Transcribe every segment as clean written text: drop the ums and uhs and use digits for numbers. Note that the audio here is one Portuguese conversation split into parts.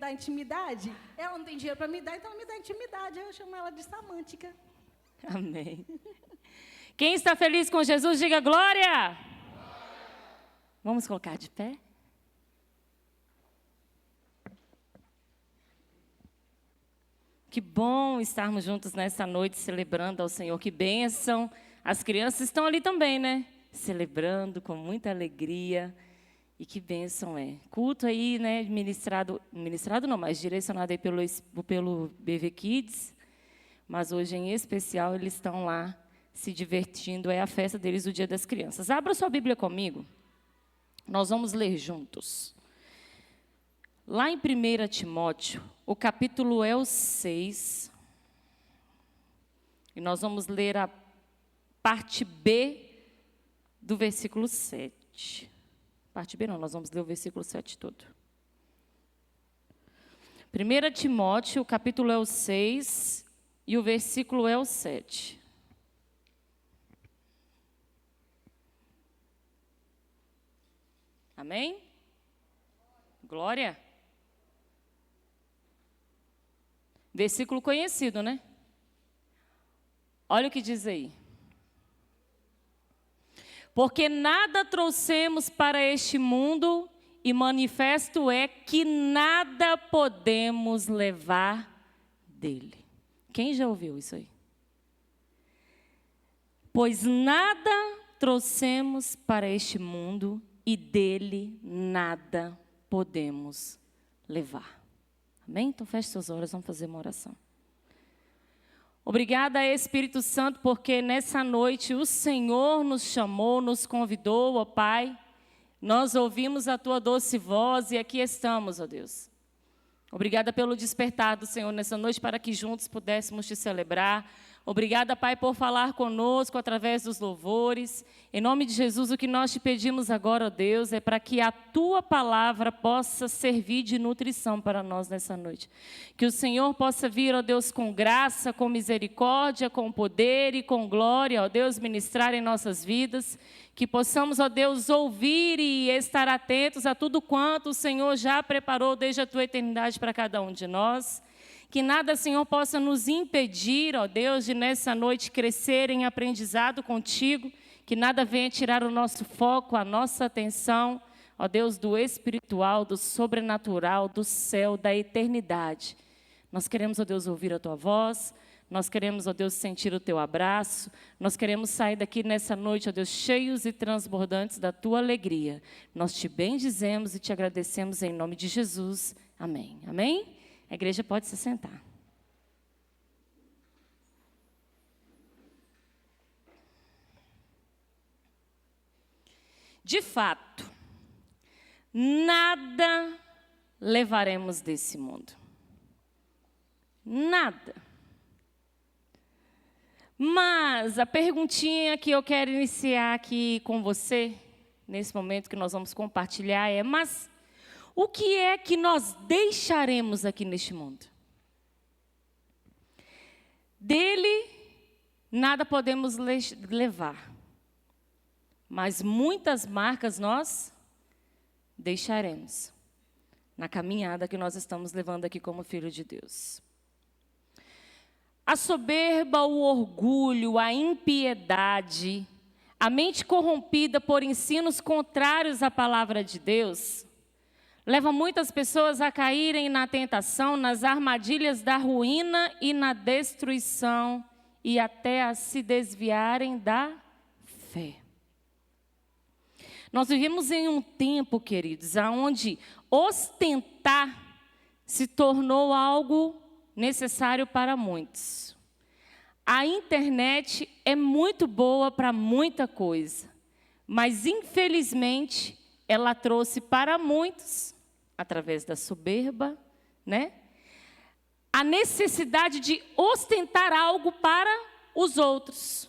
dar intimidade. Ela não tem dinheiro para me dar, então ela me dá intimidade. Eu chamo ela de Samântica. Amém. Quem está feliz com Jesus, diga glória. Vamos colocar de pé? Que bom estarmos juntos nessa noite, celebrando ao Senhor. Que bênção. As crianças estão ali também, né? Celebrando com muita alegria. E que bênção é. Culto aí, né? Ministrado não, mas direcionado aí pelo BV Kids. Mas hoje, em especial, eles estão lá se divertindo. É a festa deles, o Dia das Crianças. Abra sua Bíblia comigo. Nós vamos ler juntos. Lá em 1 Timóteo, o capítulo é o 6. E nós vamos ler a parte B do versículo 7. Parte B não, nós vamos ler o versículo 7 todo. 1 Timóteo, o capítulo é o 6 e o versículo é o 7. Amém? Glória. Versículo conhecido, né? Olha o que diz aí. Porque nada trouxemos para este mundo, e manifesto é que nada podemos levar dele. Quem já ouviu isso aí? Pois nada trouxemos para este mundo, e dele nada podemos levar. Amém? Então feche seus olhos, vamos fazer uma oração. Obrigada, Espírito Santo, porque nessa noite o Senhor nos chamou, nos convidou, ó Pai. Nós ouvimos a Tua doce voz e aqui estamos, ó Deus. Obrigada pelo despertar do Senhor nessa noite para que juntos pudéssemos Te celebrar. Obrigada, Pai, por falar conosco através dos louvores. Em nome de Jesus, o que nós Te pedimos agora, ó Deus, é para que a Tua palavra possa servir de nutrição para nós nessa noite. Que o Senhor possa vir, ó Deus, com graça, com misericórdia, com poder e com glória, ó Deus, ministrar em nossas vidas. Que possamos, ó Deus, ouvir e estar atentos a tudo quanto o Senhor já preparou desde a Tua eternidade para cada um de nós. Que nada, Senhor, possa nos impedir, ó Deus, de nessa noite crescer em aprendizado contigo. Que nada venha tirar o nosso foco, a nossa atenção, ó Deus, do espiritual, do sobrenatural, do céu, da eternidade. Nós queremos, ó Deus, ouvir a Tua voz. Nós queremos, ó Deus, sentir o Teu abraço. Nós queremos sair daqui nessa noite, ó Deus, cheios e transbordantes da Tua alegria. Nós Te bendizemos e Te agradecemos em nome de Jesus. Amém. Amém? A igreja pode se sentar. De fato, nada levaremos desse mundo. Nada. Mas a perguntinha que eu quero iniciar aqui com você, nesse momento que nós vamos compartilhar, é: mas o que é que nós deixaremos aqui neste mundo? Dele, nada podemos levar. Mas muitas marcas nós deixaremos na caminhada que nós estamos levando aqui como filho de Deus. A soberba, o orgulho, a impiedade, a mente corrompida por ensinos contrários à palavra de Deus, leva muitas pessoas a caírem na tentação, nas armadilhas da ruína e na destruição, e até a se desviarem da fé. Nós vivemos em um tempo, queridos, onde ostentar se tornou algo necessário para muitos. A internet é muito boa para muita coisa, mas infelizmente ela trouxe para muitos, através da soberba, né, a necessidade de ostentar algo para os outros.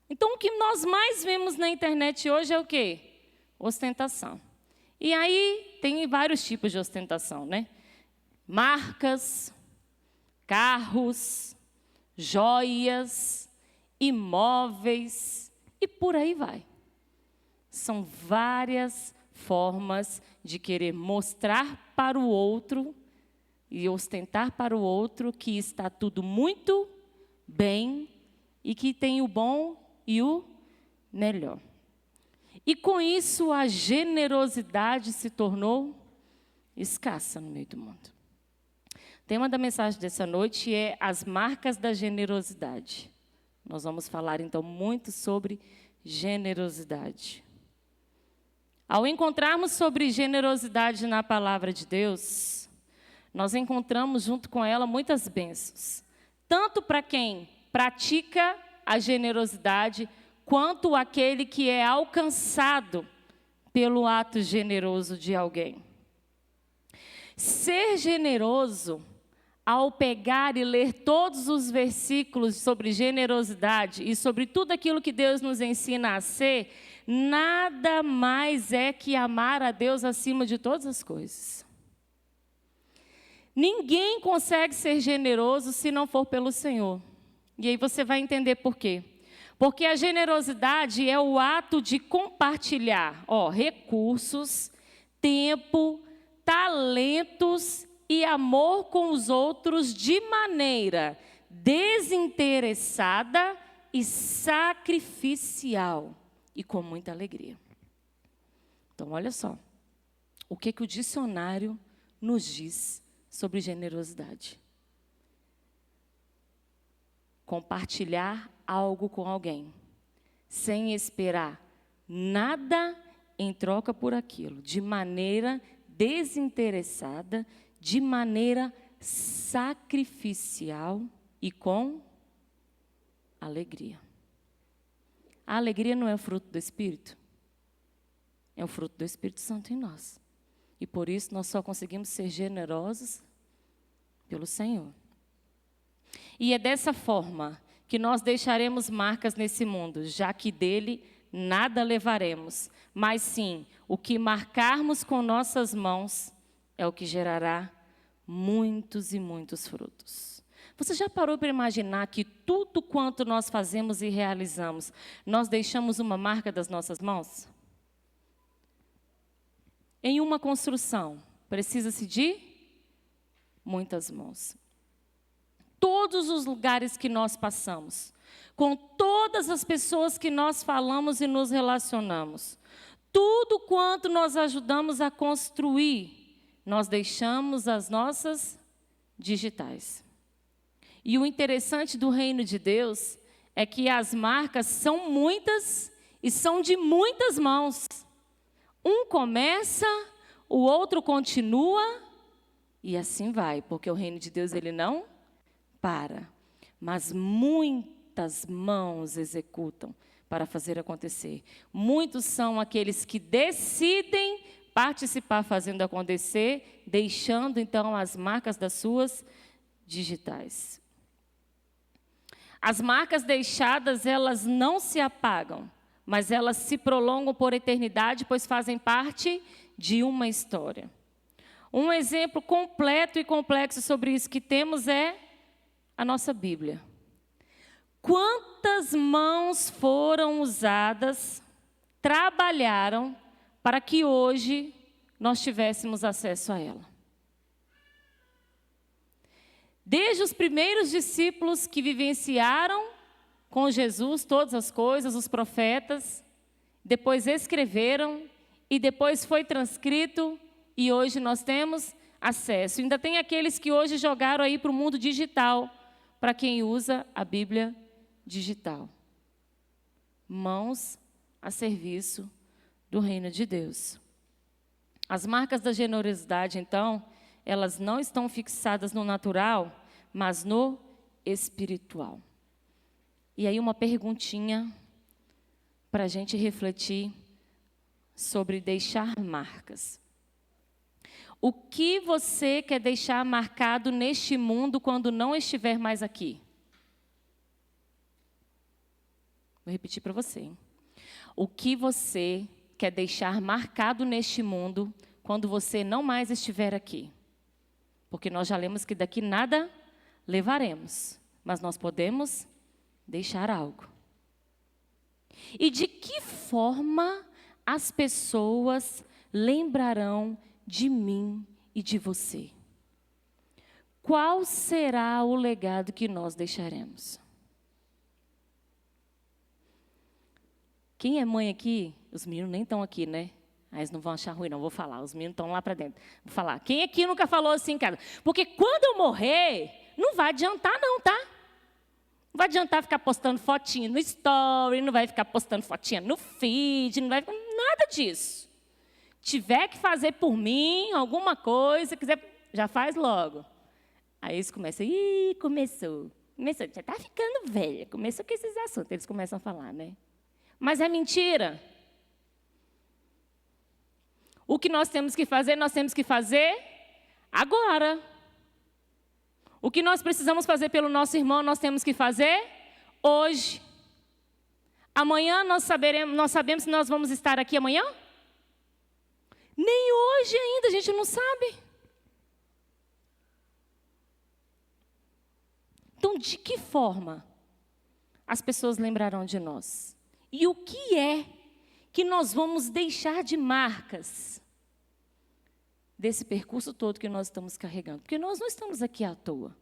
Então, o que nós mais vemos na internet hoje é o quê? Ostentação. E aí tem vários tipos de ostentação, né? Marcas, carros, joias, imóveis e por aí vai. São várias formas de querer mostrar para o outro e ostentar para o outro que está tudo muito bem e que tem o bom e o melhor. E com isso a generosidade se tornou escassa no meio do mundo. O tema da mensagem dessa noite é as marcas da generosidade. Nós vamos falar então muito sobre generosidade. Ao encontrarmos sobre generosidade na palavra de Deus, nós encontramos junto com ela muitas bênçãos. Tanto para quem pratica a generosidade, quanto aquele que é alcançado pelo ato generoso de alguém. Ser generoso, ao pegar e ler todos os versículos sobre generosidade e sobre tudo aquilo que Deus nos ensina a ser, nada mais é que amar a Deus acima de todas as coisas. Ninguém consegue ser generoso se não for pelo Senhor. E aí você vai entender por quê. Porque a generosidade é o ato de compartilhar, recursos, tempo, talentos e amor com os outros de maneira desinteressada e sacrificial e com muita alegria. Então, olha só, o que o dicionário nos diz sobre generosidade. Compartilhar algo com alguém, sem esperar nada em troca por aquilo, de maneira desinteressada, de maneira sacrificial e com alegria. A alegria não é o fruto do Espírito? É o fruto do Espírito Santo em nós. E por isso nós só conseguimos ser generosos pelo Senhor. E é dessa forma que nós deixaremos marcas nesse mundo, já que dele nada levaremos, mas sim, o que marcarmos com nossas mãos é o que gerará muitos e muitos frutos. Você já parou para imaginar que tudo quanto nós fazemos e realizamos, nós deixamos uma marca das nossas mãos? Em uma construção, precisa-se de muitas mãos. Todos os lugares que nós passamos, com todas as pessoas que nós falamos e nos relacionamos, tudo quanto nós ajudamos a construir, nós deixamos as nossas digitais. E o interessante do reino de Deus é que as marcas são muitas e são de muitas mãos. Um começa, o outro continua e assim vai, porque o reino de Deus ele não para, mas muitas mãos executam para fazer acontecer. Muitos são aqueles que decidem participar fazendo acontecer, deixando então as marcas das suas digitais. As marcas deixadas, elas não se apagam, mas elas se prolongam por eternidade, pois fazem parte de uma história. Um exemplo completo e complexo sobre isso que temos é a nossa Bíblia. Quantas mãos foram usadas, trabalharam para que hoje nós tivéssemos acesso a ela? Desde os primeiros discípulos que vivenciaram com Jesus todas as coisas, os profetas, depois escreveram e depois foi transcrito e hoje nós temos acesso. Ainda tem aqueles que hoje jogaram aí para o mundo digital, para quem usa a Bíblia digital. Mãos a serviço do reino de Deus. As marcas da generosidade, então, elas não estão fixadas no natural, mas no espiritual. E aí uma perguntinha para a gente refletir sobre deixar marcas. O que você quer deixar marcado neste mundo quando não estiver mais aqui? Vou repetir para você, hein? O que você quer deixar marcado neste mundo quando você não mais estiver aqui? Porque nós já lemos que daqui nada levaremos, mas nós podemos deixar algo. E de que forma as pessoas lembrarão de mim e de você? qual será o legado que nós deixaremos? Quem é mãe aqui? Os meninos nem estão aqui, né? Eles não vão achar ruim, não. Vou falar. Os meninos estão lá para dentro. Vou falar. Quem aqui nunca falou assim, cara? Porque quando eu morrer, não vai adiantar, não, tá? Não vai adiantar ficar postando fotinho no story, não vai ficar postando fotinha no feed, não vai nada disso. Tiver que fazer por mim alguma coisa, quiser, já faz logo. Aí eles começam, começou, já está ficando velha, começou com esses assuntos, eles começam a falar, né? Mas é mentira. O que nós temos que fazer agora. O que nós precisamos fazer pelo nosso irmão, nós temos que fazer hoje. Amanhã nós sabemos se nós vamos estar aqui amanhã? Nem hoje ainda, a gente não sabe. Então, de que forma as pessoas lembrarão de nós? E o que é que nós vamos deixar de marcas desse percurso todo que nós estamos carregando? Porque nós não estamos aqui à toa.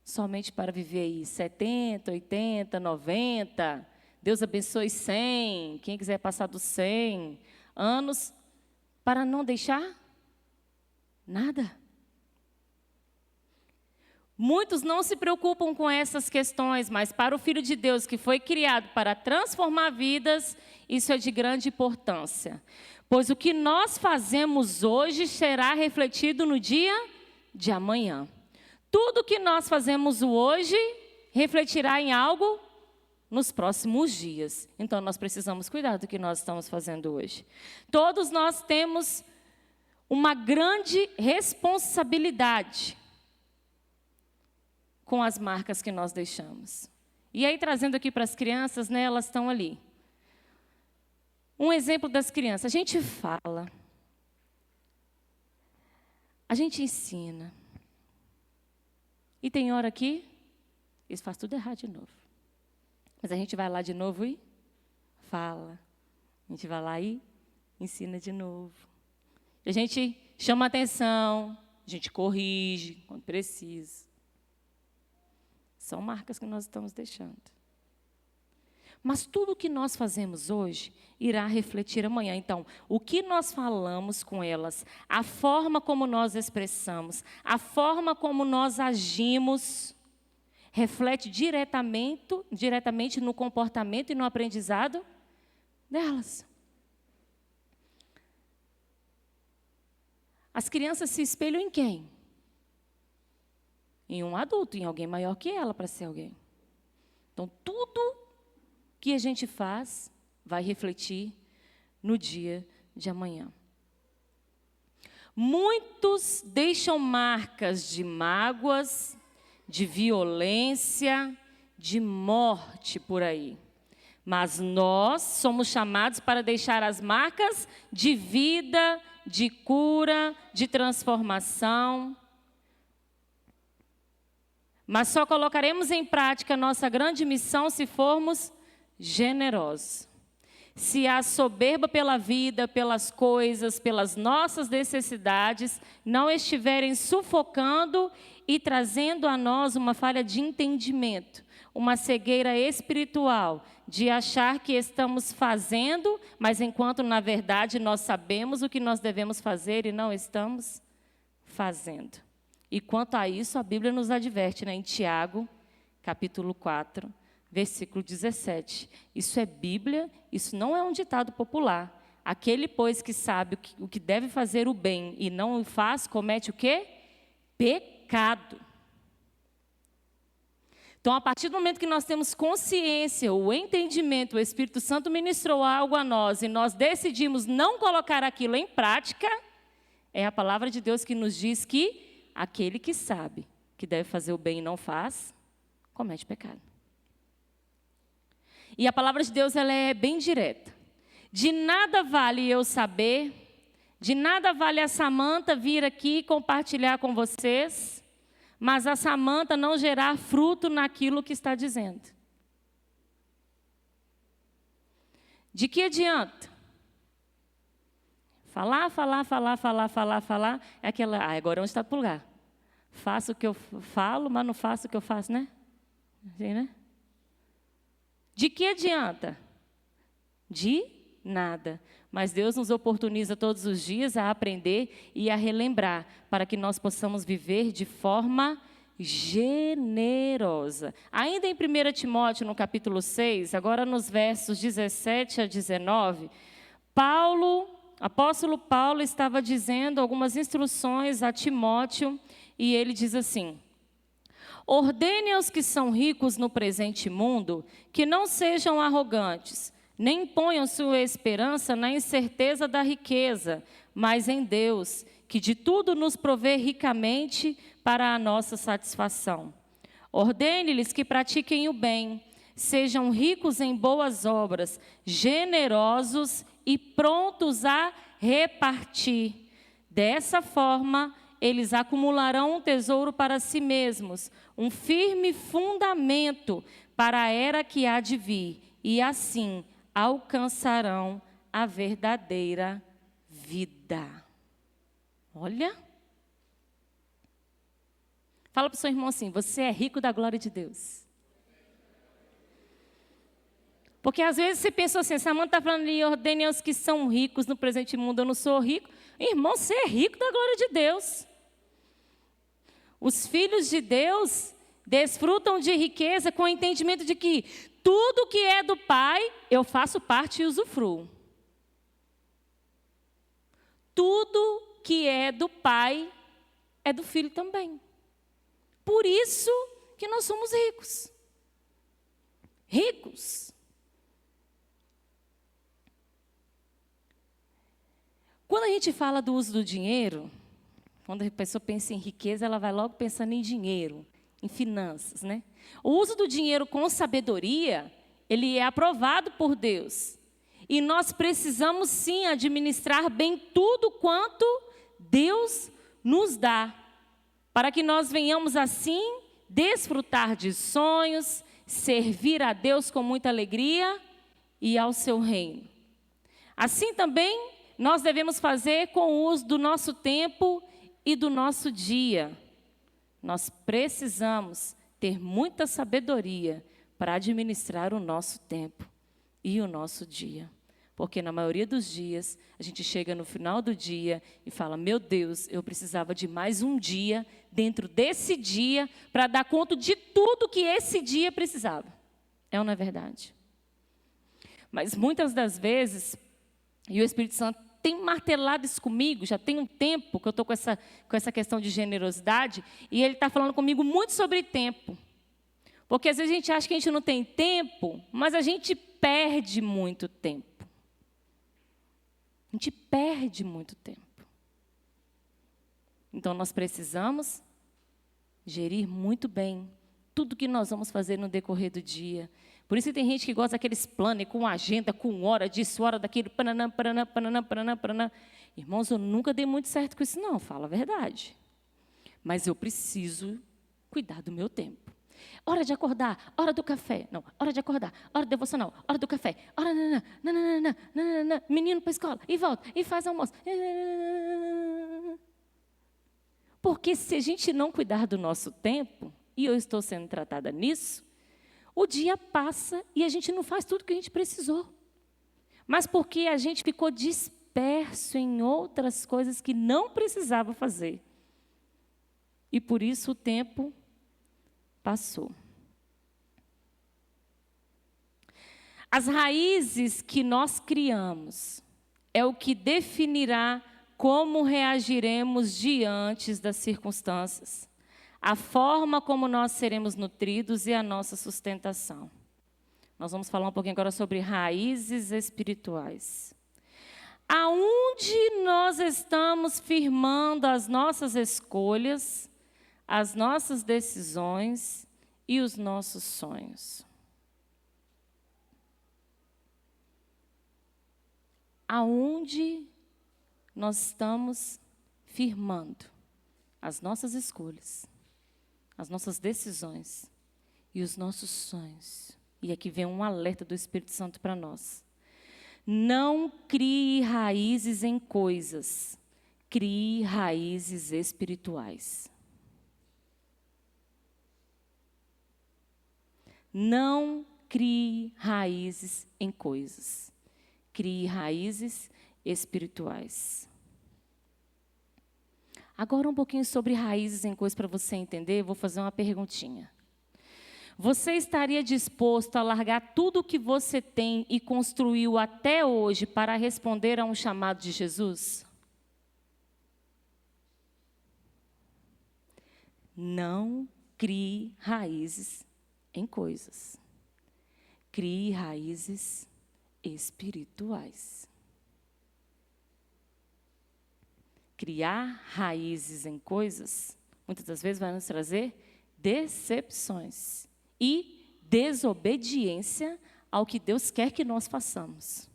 Somente para viver aí 70, 80, 90, Deus abençoe 100, quem quiser passar dos 100 anos, para não deixar nada. Muitos não se preocupam com essas questões, mas para o Filho de Deus, que foi criado para transformar vidas, isso é de grande importância. Pois o que nós fazemos hoje será refletido no dia de amanhã. Tudo que nós fazemos hoje refletirá em algo nos próximos dias. Então, nós precisamos cuidar do que nós estamos fazendo hoje. Todos nós temos uma grande responsabilidade com as marcas que nós deixamos. E aí, trazendo aqui para as crianças, né, elas estão ali. Um exemplo das crianças, a gente fala, a gente ensina, e tem hora que eles fazem tudo errado de novo. Mas a gente vai lá de novo e fala, a gente vai lá e ensina de novo. A gente chama atenção, a gente corrige quando precisa. São marcas que nós estamos deixando. Mas tudo o que nós fazemos hoje irá refletir amanhã. Então, o que nós falamos com elas, a forma como nós expressamos, a forma como nós agimos, reflete diretamente no comportamento e no aprendizado delas. As crianças se espelham em quem? Em um adulto, em alguém maior que ela para ser alguém. Então, tudo que a gente faz vai refletir no dia de amanhã. Muitos deixam marcas de mágoas, de violência, de morte por aí. Mas nós somos chamados para deixar as marcas de vida, de cura, de transformação. Mas só colocaremos em prática nossa grande missão se formos generosos. Se a soberba pela vida, pelas coisas, pelas nossas necessidades, não estiverem sufocando e trazendo a nós uma falha de entendimento, uma cegueira espiritual, de achar que estamos fazendo, mas enquanto, na verdade, nós sabemos o que nós devemos fazer e não estamos fazendo. E quanto a isso, a Bíblia nos adverte, né? Em Tiago, capítulo 4, versículo 17. Isso é Bíblia, isso não é um ditado popular. Aquele, pois, que sabe o que deve fazer o bem e não o faz, comete o quê? Pecado. Então, a partir do momento que nós temos consciência, o entendimento, o Espírito Santo ministrou algo a nós e nós decidimos não colocar aquilo em prática, é a palavra de Deus que nos diz que aquele que sabe que deve fazer o bem e não faz, comete pecado. E a palavra de Deus, ela é bem direta. De nada vale eu saber, de nada vale a Samanta vir aqui compartilhar com vocês, mas a Samanta não gerar fruto naquilo que está dizendo. De que adianta? Falar, é aquela, agora onde está para o lugar? Faço o que eu falo, mas não faço o que eu faço, né? Assim, né? De que adianta? De nada. Mas Deus nos oportuniza todos os dias a aprender e a relembrar, para que nós possamos viver de forma generosa. Ainda em 1 Timóteo, no capítulo 6, agora nos versos 17 a 19, apóstolo Paulo estava dizendo algumas instruções a Timóteo, e ele diz assim: ordene aos que são ricos no presente mundo que não sejam arrogantes, nem ponham sua esperança na incerteza da riqueza, mas em Deus, que de tudo nos provê ricamente para a nossa satisfação. Ordene-lhes que pratiquem o bem, sejam ricos em boas obras, generosos e prontos a repartir. Dessa forma, eles acumularão um tesouro para si mesmos, um firme fundamento para a era que há de vir, e assim alcançarão a verdadeira vida. Olha. Fala para o seu irmão assim: você é rico da glória de Deus. Porque às vezes você pensa assim, Samanta está falando ali, ordene aos que são ricos no presente mundo, eu não sou rico. Irmão, você é rico da glória de Deus. Os filhos de Deus desfrutam de riqueza com o entendimento de que tudo que é do Pai, eu faço parte e usufruo. Tudo que é do Pai é do Filho também. Por isso que nós somos ricos. Ricos. Quando a gente fala do uso do dinheiro, quando a pessoa pensa em riqueza, ela vai logo pensando em dinheiro, em finanças, né? O uso do dinheiro com sabedoria, ele é aprovado por Deus. E nós precisamos sim administrar bem tudo quanto Deus nos dá, para que nós venhamos assim desfrutar de sonhos, servir a Deus com muita alegria e ao seu reino. Assim também nós devemos fazer com o uso do nosso tempo e do nosso dia. Nós precisamos ter muita sabedoria para administrar o nosso tempo e o nosso dia. Porque na maioria dos dias, a gente chega no final do dia e fala: meu Deus, eu precisava de mais um dia dentro desse dia para dar conta de tudo que esse dia precisava. É ou não é verdade? Mas muitas das vezes, e o Espírito Santo tem martelado isso comigo, já tem um tempo que eu estou com essa questão de generosidade, e ele está falando comigo muito sobre tempo. Porque às vezes a gente acha que a gente não tem tempo, mas a gente perde muito tempo. A gente perde muito tempo. Então nós precisamos gerir muito bem tudo que nós vamos fazer no decorrer do dia. Por isso que tem gente que gosta daqueles planos, com agenda, com hora disso, hora daquilo, pananã, pananã, pananã, pananã, pananã. Irmãos, eu nunca dei muito certo com isso, não, fala a verdade. Mas eu preciso cuidar do meu tempo. Hora de acordar, hora do café. Não, hora de acordar, hora do devocional, hora do café. Hora, nananã, menino para a escola, e volta, e faz almoço. Porque se a gente não cuidar do nosso tempo, e eu estou sendo tratada nisso, o dia passa e a gente não faz tudo que a gente precisou. Mas porque a gente ficou disperso em outras coisas que não precisava fazer. E por isso o tempo passou. As raízes que nós criamos é o que definirá como reagiremos diante das circunstâncias, a forma como nós seremos nutridos e a nossa sustentação. Nós vamos falar um pouquinho agora sobre raízes espirituais. Aonde nós estamos firmando as nossas escolhas, as nossas decisões e os nossos sonhos? Aonde nós estamos firmando as nossas escolhas, as nossas decisões e os nossos sonhos? E aqui vem um alerta do Espírito Santo para nós. Não crie raízes em coisas, crie raízes espirituais. Não crie raízes em coisas. Crie raízes espirituais. Agora um pouquinho sobre raízes em coisas para você entender, eu vou fazer uma perguntinha. Você estaria disposto a largar tudo o que você tem e construiu até hoje para responder a um chamado de Jesus? Não crie raízes em coisas. Crie raízes espirituais. Criar raízes em coisas, muitas das vezes vai nos trazer decepções e desobediência ao que Deus quer que nós façamos.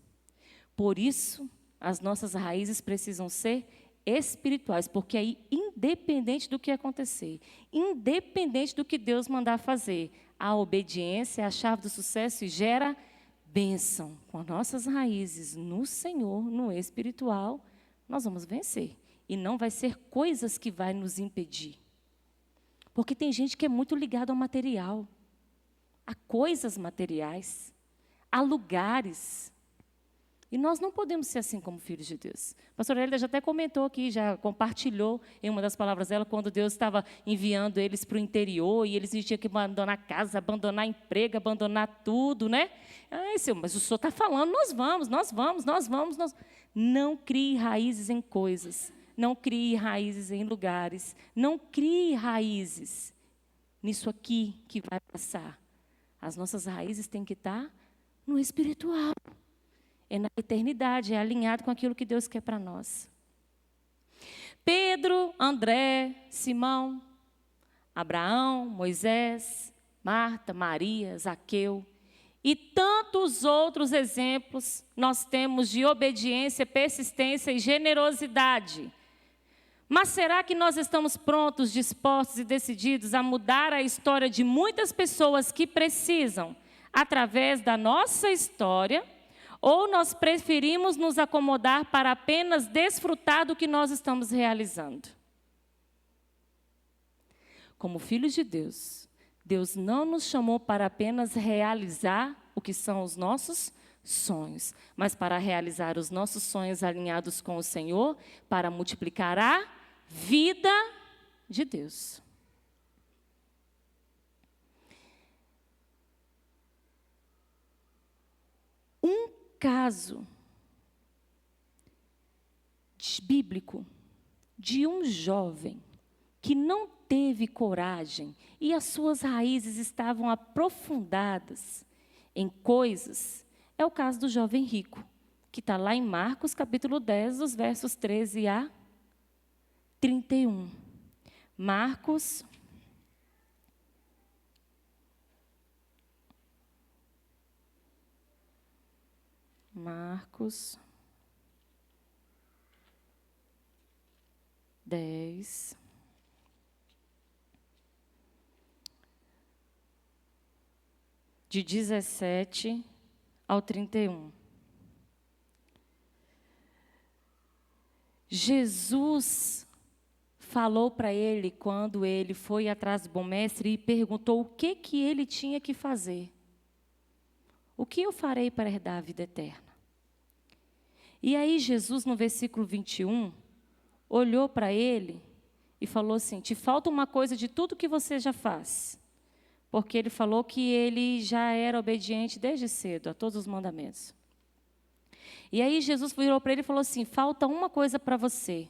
Por isso, as nossas raízes precisam ser espirituais, porque aí, independente do que acontecer, independente do que Deus mandar fazer, a obediência é a chave do sucesso e gera bênção. Com as nossas raízes no Senhor, no espiritual, nós vamos vencer. E não vai ser coisas que vai nos impedir. Porque tem gente que é muito ligado ao material, a coisas materiais, a lugares. E nós não podemos ser assim como filhos de Deus. A pastora Hélida já até comentou aqui, já compartilhou em uma das palavras dela, quando Deus estava enviando eles para o interior, e eles tinham que abandonar a casa, abandonar emprego, abandonar tudo, né? Ai, Senhor, mas o Senhor está falando, nós vamos. Não crie raízes em coisas. Não crie raízes em lugares. Não crie raízes nisso aqui que vai passar. As nossas raízes têm que estar no espiritual. É na eternidade, é alinhado com aquilo que Deus quer para nós. Pedro, André, Simão, Abraão, Moisés, Marta, Maria, Zaqueu e tantos outros exemplos nós temos de obediência, persistência e generosidade. Mas será que nós estamos prontos, dispostos e decididos a mudar a história de muitas pessoas que precisam, através da nossa história, ou nós preferimos nos acomodar para apenas desfrutar do que nós estamos realizando? Como filhos de Deus, Deus não nos chamou para apenas realizar o que são os nossos sonhos, mas para realizar os nossos sonhos alinhados com o Senhor, para multiplicar a vida de Deus. Um caso bíblico de um jovem que não teve coragem e as suas raízes estavam aprofundadas em coisas, é o caso do jovem rico, que está lá em Marcos, capítulo 10, dos versos 13 a 31. Marcos 10, de 17 ao 31. Jesus falou para ele, quando ele foi atrás do bom mestre e perguntou o que ele tinha que fazer. O que eu farei para herdar a vida eterna? E aí Jesus, no versículo 21, olhou para ele e falou assim: te falta uma coisa de tudo que você já faz. Porque ele falou que ele já era obediente desde cedo a todos os mandamentos. E aí Jesus virou para ele e falou assim: falta uma coisa para você.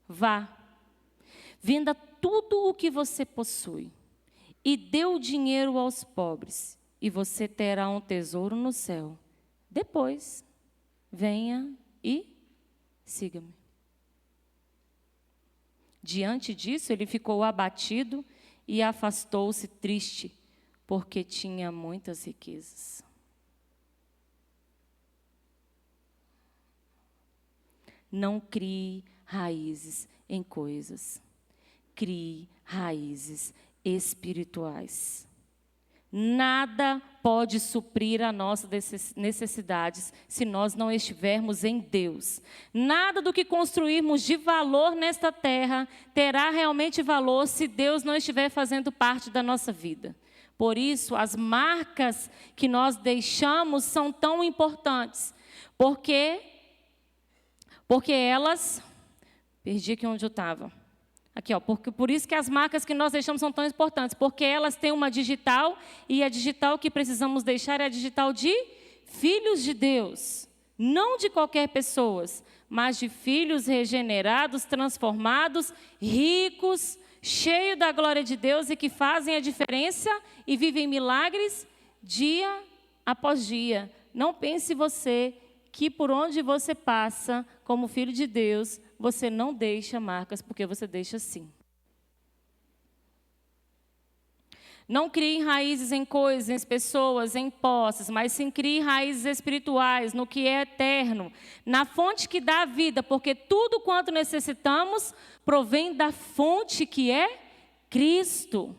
Vá, venda tudo o que você possui e dê o dinheiro aos pobres, e você terá um tesouro no céu. Depois, venha e siga-me. Diante disso, ele ficou abatido e afastou-se triste, porque tinha muitas riquezas. Não crie raízes em coisas. Crie raízes espirituais. Nada pode suprir as nossas necessidades se nós não estivermos em Deus. Nada do que construirmos de valor nesta terra terá realmente valor se Deus não estiver fazendo parte da nossa vida. Por isso, as marcas que nós deixamos são tão importantes, porque elas... Perdi aqui onde eu estava. Aqui, ó, por isso que as marcas que nós deixamos são tão importantes, porque elas têm uma digital, e a digital que precisamos deixar é a digital de filhos de Deus. Não de qualquer pessoa, mas de filhos regenerados, transformados, ricos, cheios da glória de Deus e que fazem a diferença e vivem milagres dia após dia. Não pense você que por onde você passa, como filho de Deus, você não deixa marcas, porque você deixa sim. Não crie raízes em coisas, em pessoas, em posses, mas sim crie raízes espirituais, no que é eterno, na fonte que dá a vida, porque tudo quanto necessitamos provém da fonte que é Cristo.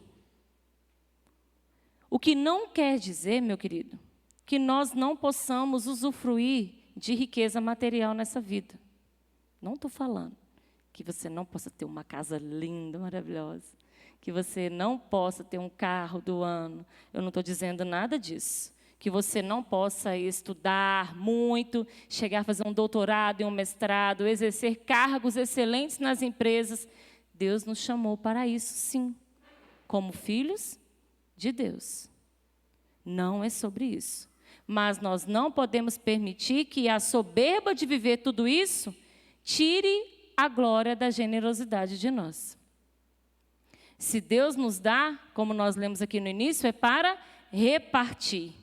O que não quer dizer, meu querido, que nós não possamos usufruir de riqueza material nessa vida. Não estou falando que você não possa ter uma casa linda, maravilhosa, que você não possa ter um carro do ano. Eu não estou dizendo nada disso. Que você não possa estudar muito, chegar a fazer um doutorado e um mestrado, exercer cargos excelentes nas empresas. Deus nos chamou para isso, sim, como filhos de Deus. Não é sobre isso. Mas nós não podemos permitir que a soberba de viver tudo isso tire a glória da generosidade de nós. Se Deus nos dá, como nós lemos aqui no início, é para repartir.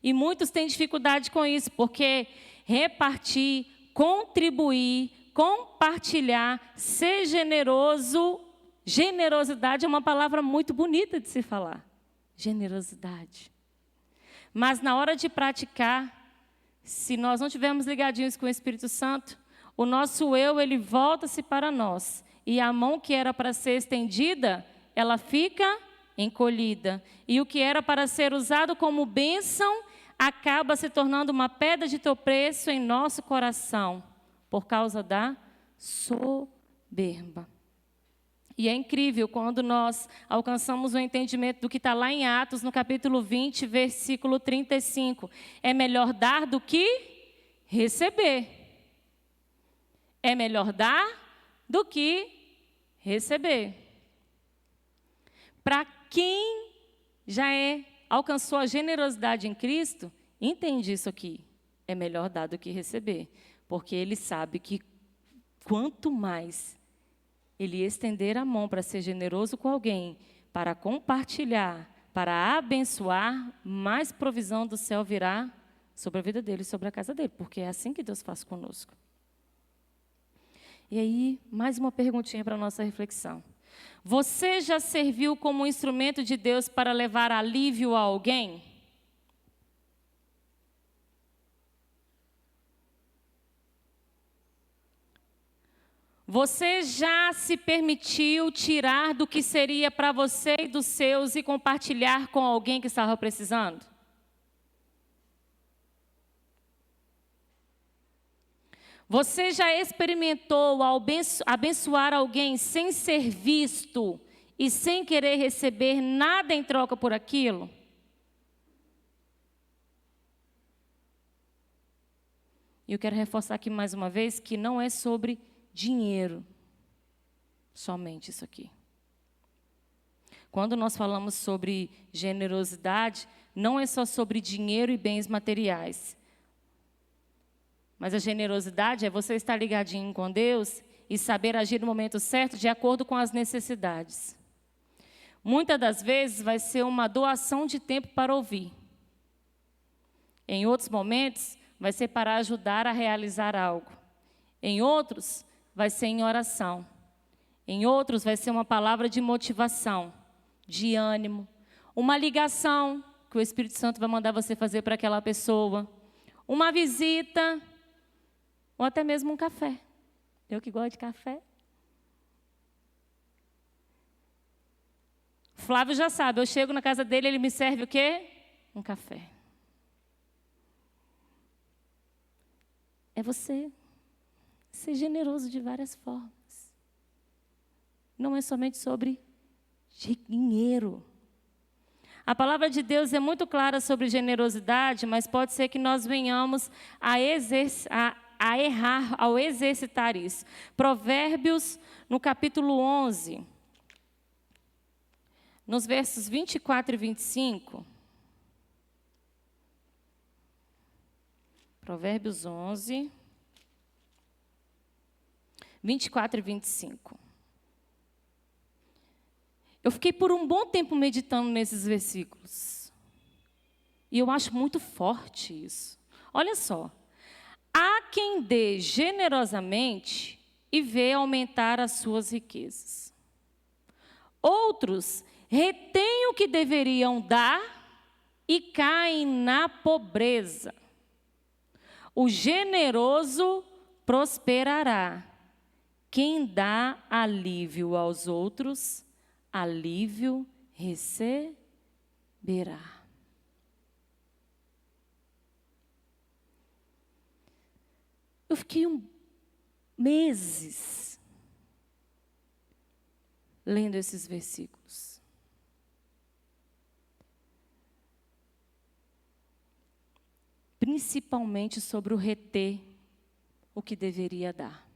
E muitos têm dificuldade com isso, porque repartir, contribuir, compartilhar, ser generoso, generosidade é uma palavra muito bonita de se falar. Generosidade. Mas na hora de praticar, se nós não estivermos ligadinhos com o Espírito Santo, o nosso eu, ele volta-se para nós. E a mão que era para ser estendida, ela fica encolhida. E o que era para ser usado como bênção, acaba se tornando uma pedra de tropeço em nosso coração, por causa da soberba. E é incrível quando nós alcançamos o entendimento do que está lá em Atos, no capítulo 20, versículo 35. É melhor dar do que receber. É melhor dar do que receber. Para quem já alcançou a generosidade em Cristo, entende isso aqui. É melhor dar do que receber. Porque ele sabe que quanto mais ele estender a mão para ser generoso com alguém, para compartilhar, para abençoar, mais provisão do céu virá sobre a vida dele, sobre a casa dele. Porque é assim que Deus faz conosco. E aí, mais uma perguntinha para a nossa reflexão. Você já serviu como instrumento de Deus para levar alívio a alguém? Você já se permitiu tirar do que seria para você e dos seus e compartilhar com alguém que estava precisando? Você já experimentou abençoar alguém sem ser visto e sem querer receber nada em troca por aquilo? E eu quero reforçar aqui mais uma vez que não é sobre dinheiro, somente isso aqui. Quando nós falamos sobre generosidade, não é só sobre dinheiro e bens materiais. Mas a generosidade é você estar ligadinho com Deus e saber agir no momento certo de acordo com as necessidades. Muitas das vezes vai ser uma doação de tempo para ouvir. Em outros momentos, vai ser para ajudar a realizar algo. Em outros, vai ser em oração. Em outros, vai ser uma palavra de motivação, de ânimo. Uma ligação que o Espírito Santo vai mandar você fazer para aquela pessoa. Uma visita, ou até mesmo um café. Eu que gosto de café. Flávio já sabe, eu chego na casa dele, ele me serve o quê? Um café. É você ser generoso de várias formas. Não é somente sobre dinheiro. A palavra de Deus é muito clara sobre generosidade, mas pode ser que nós venhamos a errar ao exercitar isso. Provérbios, no capítulo 11, nos versos 24 e 25. Provérbios 11, 24 e 25. Eu fiquei por um bom tempo meditando nesses versículos. E eu acho muito forte isso. Olha só. Há quem dê generosamente e vê aumentar as suas riquezas. Outros retêm o que deveriam dar e caem na pobreza. O generoso prosperará. Quem dá alívio aos outros, alívio receberá. Eu fiquei meses lendo esses versículos. Principalmente sobre o reter o que deveria dar.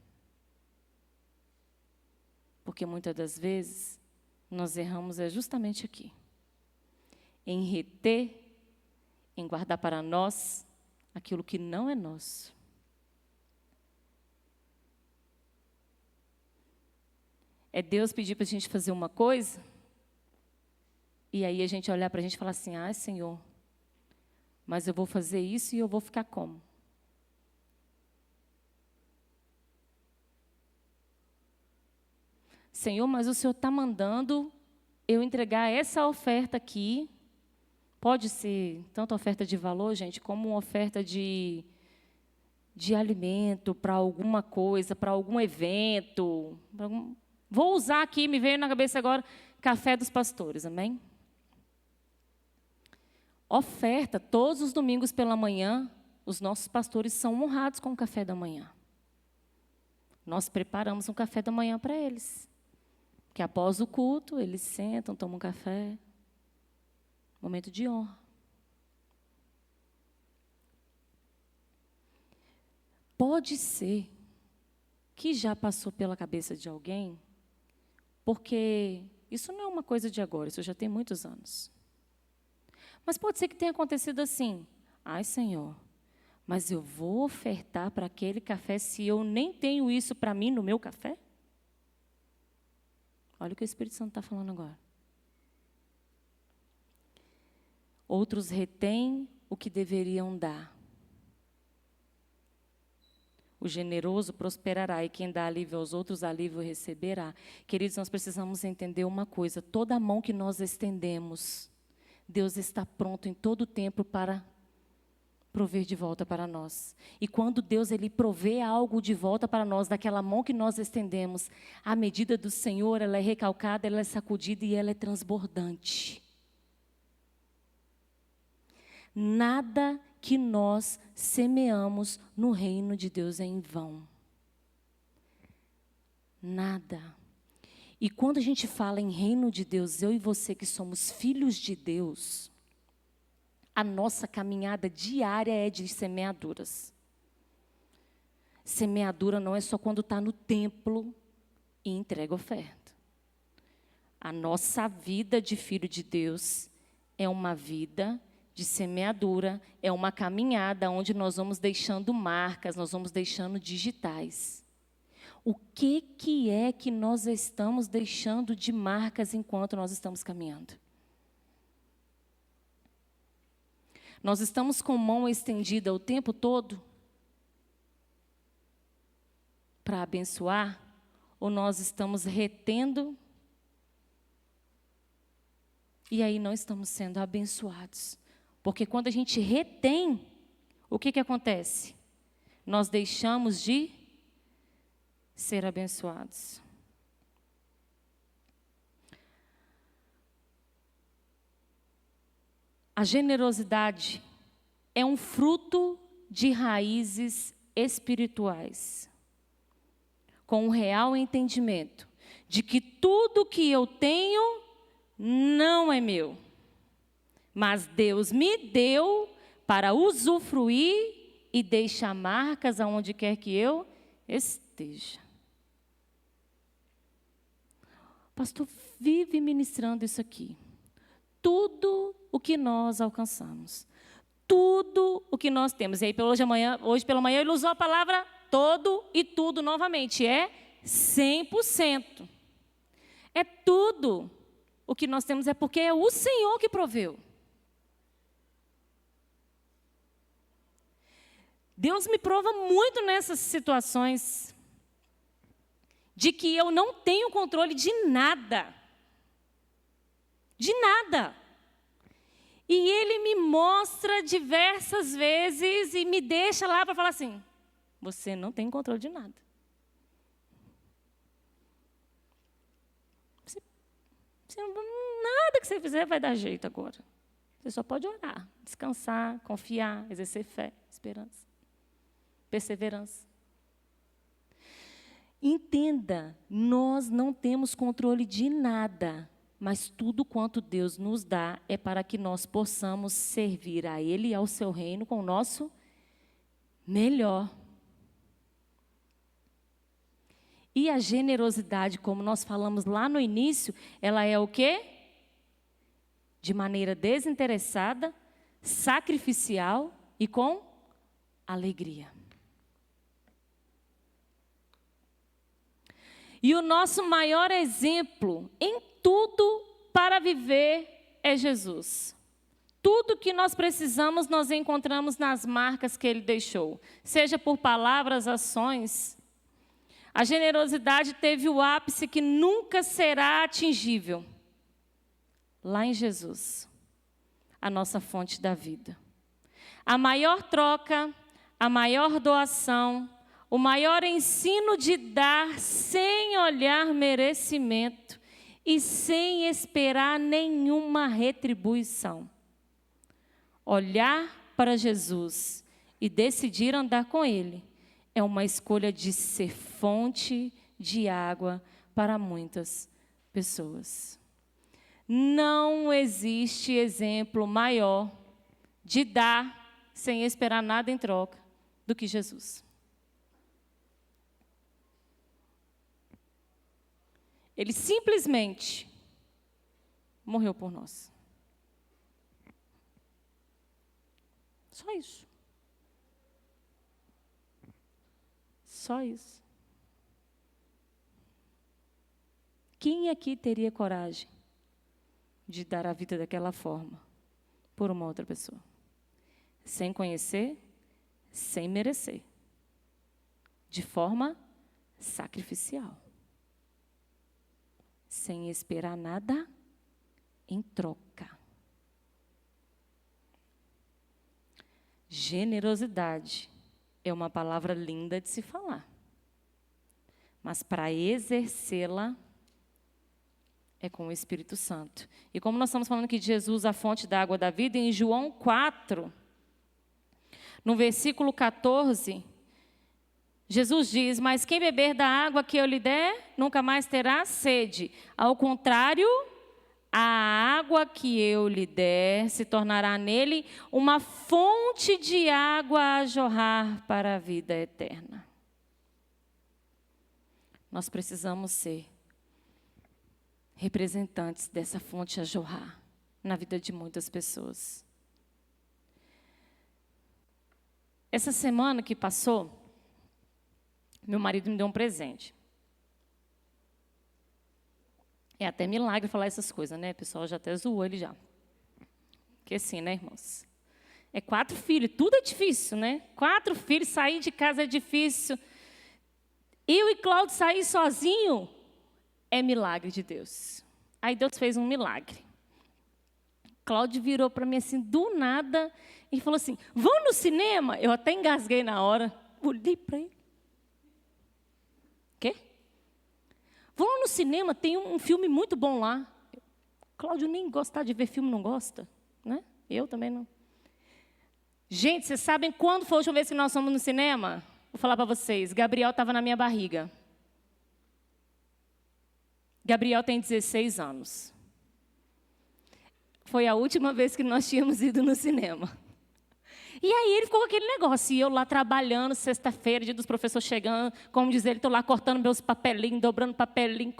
Porque muitas das vezes nós erramos justamente aqui. Em reter, em guardar para nós aquilo que não é nosso. É Deus pedir para a gente fazer uma coisa, e aí a gente olhar para a gente e falar assim, Senhor, mas eu vou fazer isso e eu vou ficar como? Senhor, mas o Senhor está mandando eu entregar essa oferta aqui, pode ser tanto oferta de valor, gente, como uma oferta de alimento para alguma coisa, para algum evento, Vou usar aqui, me veio na cabeça agora, café dos pastores, amém? Oferta, todos os domingos pela manhã, os nossos pastores são honrados com o café da manhã. Nós preparamos um café da manhã para eles. Que após o culto, eles sentam, tomam um café. Momento de honra. Pode ser que já passou pela cabeça de alguém, porque isso não é uma coisa de agora, isso já tem muitos anos. Mas pode ser que tenha acontecido assim, Senhor, mas eu vou ofertar para aquele café se eu nem tenho isso para mim no meu café? Olha o que o Espírito Santo está falando agora. Outros retêm o que deveriam dar. O generoso prosperará, e quem dá alívio aos outros, alívio receberá. Queridos, nós precisamos entender uma coisa. Toda mão que nós estendemos, Deus está pronto em todo o tempo para prover de volta para nós. E quando Deus ele provê algo de volta para nós, daquela mão que nós estendemos, a medida do Senhor, ela é recalcada, ela é sacudida e ela é transbordante. Nada que nós semeamos no reino de Deus é em vão. Nada. E quando a gente fala em reino de Deus, eu e você que somos filhos de Deus, a nossa caminhada diária é de semeaduras. Semeadura não é só quando está no templo e entrega oferta. A nossa vida de filho de Deus é uma vida de semeadura, é uma caminhada onde nós vamos deixando marcas, nós vamos deixando digitais. O que é que nós estamos deixando de marcas enquanto nós estamos caminhando? Nós estamos com mão estendida o tempo todo para abençoar, ou nós estamos retendo e aí não estamos sendo abençoados? Porque quando a gente retém, o que acontece? Nós deixamos de ser abençoados. A generosidade é um fruto de raízes espirituais, com um real entendimento de que tudo que eu tenho não é meu. Mas Deus me deu para usufruir e deixar marcas aonde quer que eu esteja. O pastor vive ministrando isso aqui. Tudo o que nós alcançamos, tudo o que nós temos. E aí, hoje pela manhã, ele usou a palavra todo e tudo novamente. É 100%. É tudo o que nós temos, é porque é o Senhor que proveu. Deus me prova muito nessas situações de que eu não tenho controle de nada. De nada. E Ele me mostra diversas vezes e me deixa lá para falar assim, você não tem controle de nada. Nada que você fizer vai dar jeito agora. Você só pode orar, descansar, confiar, exercer fé, esperança, perseverança. Entenda, nós não temos controle de nada, mas tudo quanto Deus nos dá é para que nós possamos servir a Ele e ao seu reino com o nosso melhor. E a generosidade, como nós falamos lá no início, ela é o quê? De maneira desinteressada, sacrificial e com alegria. E o nosso maior exemplo em tudo para viver é Jesus. Tudo que nós precisamos, nós encontramos nas marcas que Ele deixou. Seja por palavras, ações. A generosidade teve o ápice que nunca será atingível. Lá em Jesus, a nossa fonte da vida. A maior troca, a maior doação, o maior ensino de dar sem olhar merecimento e sem esperar nenhuma retribuição. Olhar para Jesus e decidir andar com Ele é uma escolha de ser fonte de água para muitas pessoas. Não existe exemplo maior de dar sem esperar nada em troca do que Jesus. Ele simplesmente morreu por nós. Só isso. Só isso. Quem aqui teria coragem de dar a vida daquela forma por uma outra pessoa? Sem conhecer, sem merecer. De forma sacrificial. Sem esperar nada em troca. Generosidade é uma palavra linda de se falar. Mas para exercê-la é com o Espírito Santo. E como nós estamos falando aqui de Jesus, a fonte da água da vida, em João 4, no versículo 14, Jesus diz, mas quem beber da água que eu lhe der, nunca mais terá sede. Ao contrário, a água que eu lhe der se tornará nele uma fonte de água a jorrar para a vida eterna. Nós precisamos ser representantes dessa fonte a jorrar na vida de muitas pessoas. Essa semana que passou, meu marido me deu um presente. É até milagre falar essas coisas, né? O pessoal já até zoou ele já. Porque assim, né, irmãos? É 4 filhos, tudo é difícil, né? 4 filhos, sair de casa é difícil. Eu e Cláudio sair sozinho é milagre de Deus. Aí Deus fez um milagre. Cláudio virou para mim assim, do nada, e falou assim, vamos no cinema? Eu até engasguei na hora. Olhei para ele. Quê? Vamos no cinema, tem um filme muito bom lá. Cláudio nem gostar de ver filme, não gosta, né? Eu também não. Gente, vocês sabem quando foi a última vez que nós fomos no cinema? Vou falar para vocês, Gabriel estava na minha barriga. Gabriel tem 16 anos. foi a última vez que nós tínhamos ido no cinema. E aí ele ficou com aquele negócio, e eu lá trabalhando, sexta-feira, dia dos professores chegando, como diz ele, estou lá cortando meus papelinhos, dobrando papelinho,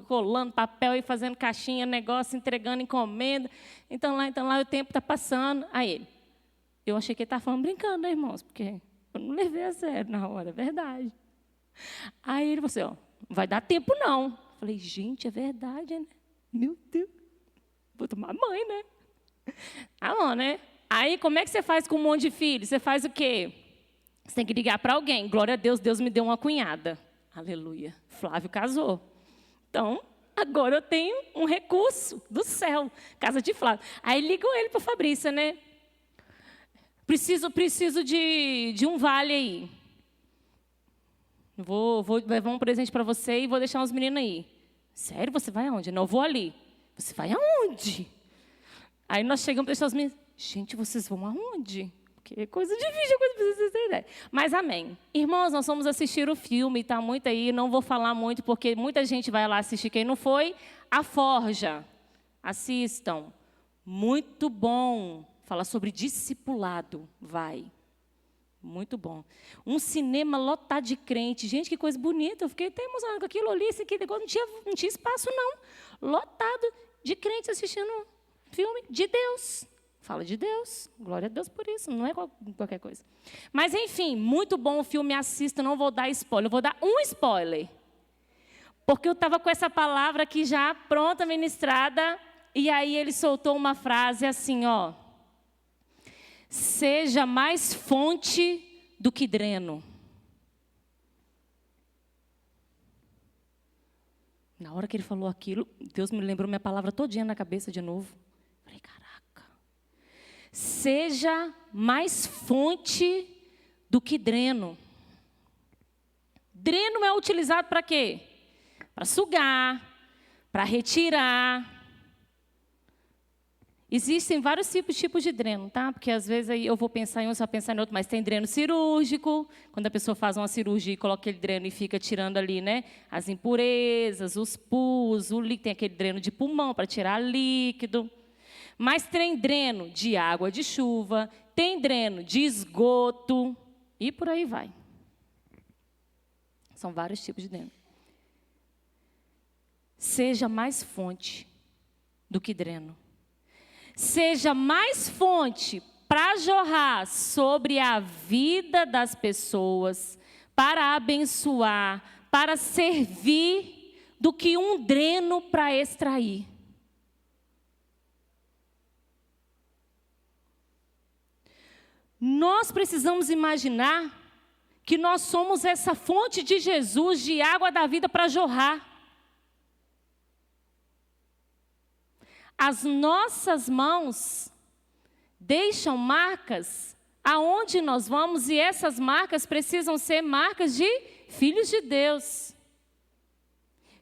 colando papel e fazendo caixinha, negócio, entregando encomenda. Então lá, o tempo está passando. Aí ele, eu achei que ele estava falando brincando, né, irmãos? Porque eu não levei a sério na hora, é verdade. Aí ele falou assim, ó, não vai dar tempo não. Eu falei, gente, é verdade, né? Meu Deus, vou tomar banho, né? Ah, bom, né? Aí, como é que você faz com um monte de filhos? Você faz o quê? Você tem que ligar para alguém. Glória a Deus, Deus me deu uma cunhada. Aleluia. Flávio casou. Então, agora eu tenho um recurso do céu. Casa de Flávio. Aí, ligo ele para a Fabrícia, né? Preciso de um vale aí. Vou levar um presente para você e vou deixar uns meninos aí. Sério? Você vai aonde? Não, eu vou ali. Você vai aonde? Aí nós chegamos para deixar os meninos. Gente, vocês vão aonde? Porque é coisa difícil, coisa para vocês terem ideia. Mas amém. Irmãos, nós vamos assistir o filme, está muito aí, não vou falar muito, porque muita gente vai lá assistir. Quem não foi, A Forja. Assistam. Muito bom. Fala sobre discipulado. Vai. Muito bom. Um cinema lotado de crente. Gente, que coisa bonita. Eu fiquei até emocionada com aquilo ali, aquele negócio. Não tinha espaço, não. Lotado de crentes assistindo filme de Deus. Fala de Deus, glória a Deus por isso, não é qualquer coisa. Mas, enfim, muito bom o filme, assista, não vou dar spoiler, eu vou dar um spoiler. Porque eu estava com essa palavra aqui já pronta, ministrada, e aí ele soltou uma frase assim, ó. Seja mais fonte do que dreno. Na hora que ele falou aquilo, Deus me lembrou minha palavra todinha na cabeça de novo. Falei, caraca. Seja mais fonte do que dreno. Dreno é utilizado para quê? Para sugar, para retirar. Existem vários tipos de dreno, tá? Porque às vezes aí eu vou pensar em um, só pensar em outro, mas tem dreno cirúrgico, quando a pessoa faz uma cirurgia e coloca aquele dreno e fica tirando ali, né? As impurezas, os pus, o líquido, tem aquele dreno de pulmão para tirar líquido. Mas tem dreno de água de chuva, tem dreno de esgoto e por aí vai. São vários tipos de dreno. Seja mais fonte do que dreno. Seja mais fonte para jorrar sobre a vida das pessoas, para abençoar, para servir, do que um dreno para extrair. Nós precisamos imaginar que nós somos essa fonte de Jesus, de água da vida para jorrar. As nossas mãos deixam marcas aonde nós vamos, e essas marcas precisam ser marcas de filhos de Deus.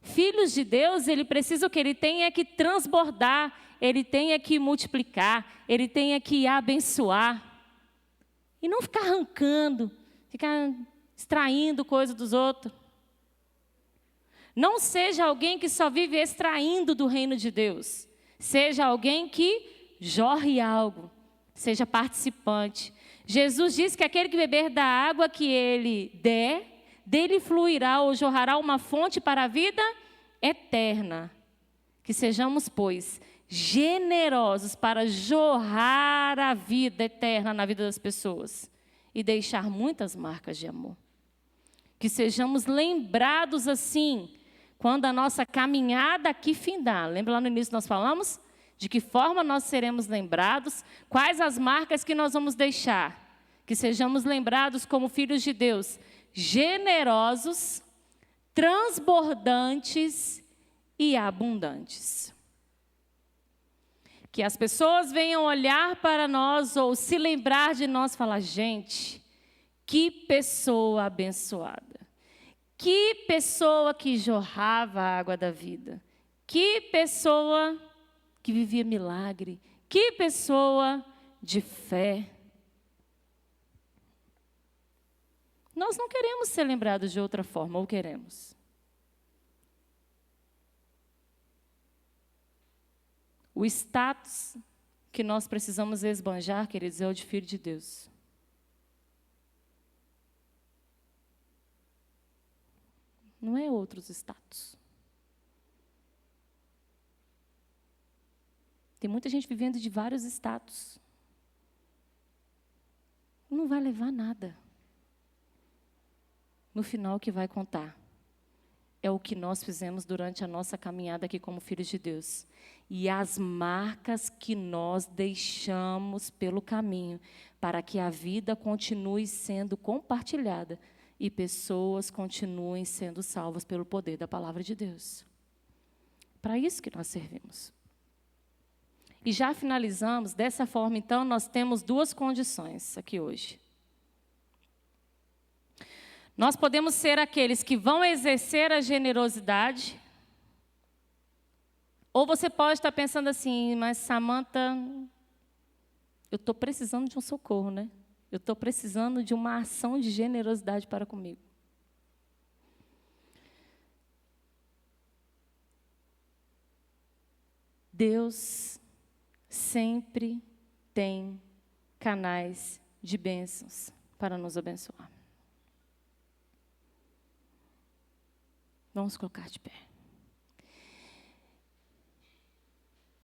Filhos de Deus, ele precisa o que? Ele tem é que transbordar, ele tem é que multiplicar, ele tem é que abençoar. E não ficar arrancando, ficar extraindo coisa dos outros. Não seja alguém que só vive extraindo do reino de Deus. Seja alguém que jorre algo, seja participante. Jesus disse que aquele que beber da água que ele der, dele fluirá ou jorrará uma fonte para a vida eterna. Que sejamos, pois, generosos para jorrar a vida eterna na vida das pessoas e deixar muitas marcas de amor. Que sejamos lembrados assim, quando a nossa caminhada aqui findar. Lembra lá no início nós falamos? De que forma nós seremos lembrados, quais as marcas que nós vamos deixar. Que sejamos lembrados como filhos de Deus, generosos, transbordantes e abundantes. Que as pessoas venham olhar para nós ou se lembrar de nós e falar, gente, que pessoa abençoada. Que pessoa que jorrava a água da vida. Que pessoa que vivia milagre. Que pessoa de fé. Nós não queremos ser lembrados de outra forma, ou queremos? O status que nós precisamos esbanjar, queridos, é o de filho de Deus. Não é outros status. Tem muita gente vivendo de vários status. Não vai levar a nada. No final, o que vai contar é o que nós fizemos durante a nossa caminhada aqui como filhos de Deus. E as marcas que nós deixamos pelo caminho, para que a vida continue sendo compartilhada e pessoas continuem sendo salvas pelo poder da palavra de Deus. Para isso que nós servimos. E já finalizamos, dessa forma, então, nós temos duas condições aqui hoje. Nós podemos ser aqueles que vão exercer a generosidade, ou você pode estar pensando assim, mas Samantha, eu estou precisando de um socorro, né? Eu estou precisando de uma ação de generosidade para comigo. Deus sempre tem canais de bênçãos para nos abençoar. Vamos colocar de pé.